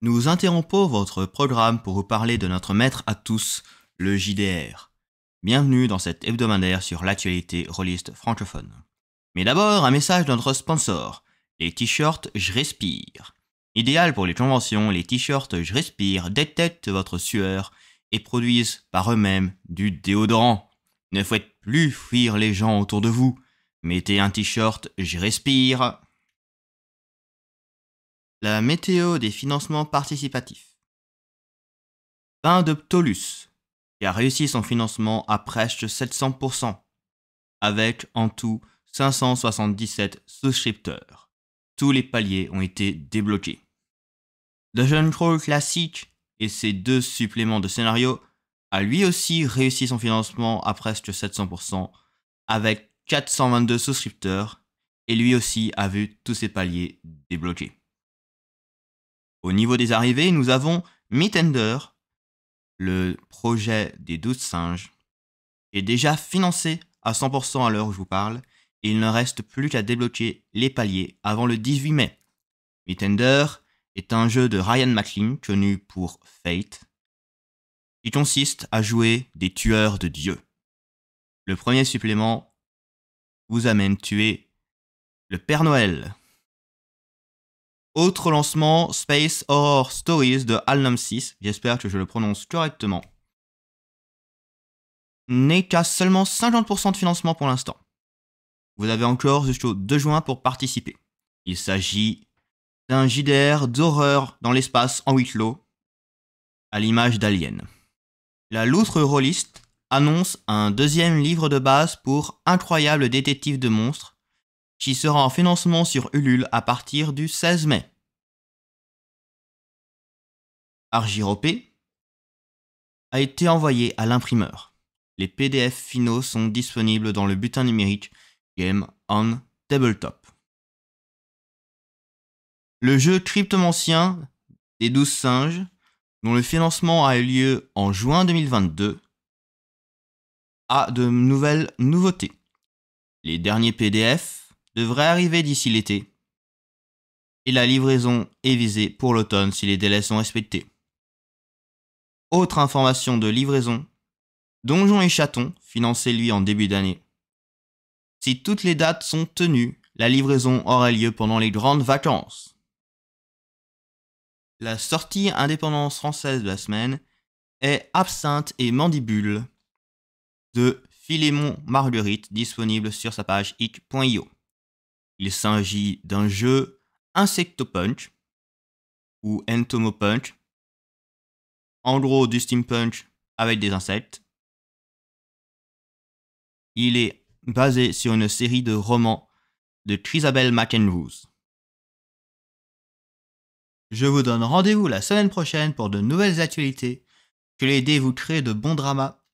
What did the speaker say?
Nous interrompons votre programme pour vous parler de notre maître à tous, le JDR. Bienvenue dans cet hebdomadaire sur l'actualité rôliste francophone. Mais d'abord, un message de notre sponsor, les t-shirts Je Respire. Idéal pour les conventions, les t-shirts Je Respire détectent votre sueur et produisent par eux-mêmes du déodorant. Ne faites plus fuir les gens autour de vous. Mettez un t-shirt Je Respire. La météo des financements participatifs. Fin de Ptolus, qui a réussi son financement à presque 700%, avec en tout 577 souscripteurs. Tous les paliers ont été débloqués. Dungeon Crawl Classic et ses 2 suppléments de scénario a lui aussi réussi son financement à presque 700%, avec 422 souscripteurs, et lui aussi a vu tous ses paliers débloqués. Au niveau des arrivées, nous avons Meetender, le projet des 12 singes, est déjà financé à 100% à l'heure où je vous parle, et il ne reste plus qu'à débloquer les paliers avant le 18 mai. Meetender est un jeu de Ryan McLean, connu pour Fate, qui consiste à jouer des tueurs de dieux. Le premier supplément vous amène tuer le Père Noël. Autre lancement, Space Horror Stories de Alnum 6, j'espère que je le prononce correctement, n'est qu'à seulement 50% de financement pour l'instant. Vous avez encore jusqu'au 2 juin pour participer. Il s'agit d'un JDR d'horreur dans l'espace en huis clos, à l'image d'Alien. La loutre rôliste annonce un 2e livre de base pour Incroyable détective de monstres, qui sera en financement sur Ulule à partir du 16 mai. Argyropé a été envoyé à l'imprimeur. Les PDF finaux sont disponibles dans le bulletin numérique Game on Tabletop. Le jeu Cryptomancien des 12 singes, dont le financement a eu lieu en juin 2022, a de nouvelles nouveautés. Les derniers PDF devraient arriver d'ici l'été, et la livraison est visée pour l'automne si les délais sont respectés. Autre information de livraison, Donjons et Chatons, financé lui en début d'année. Si toutes les dates sont tenues, la livraison aura lieu pendant les grandes vacances. La sortie indépendance française de la semaine est Absinthe et Mandibule de Philémon Marguerite, disponible sur sa page ik.io. Il s'agit d'un jeu Insectopunk ou Entomopunk, en gros du steampunk avec des insectes. Il est basé sur une série de romans de Chrisabel McAndrews. Je vous donne rendez-vous la semaine prochaine pour de nouvelles actualités. Que les dés vous créent de bons dramas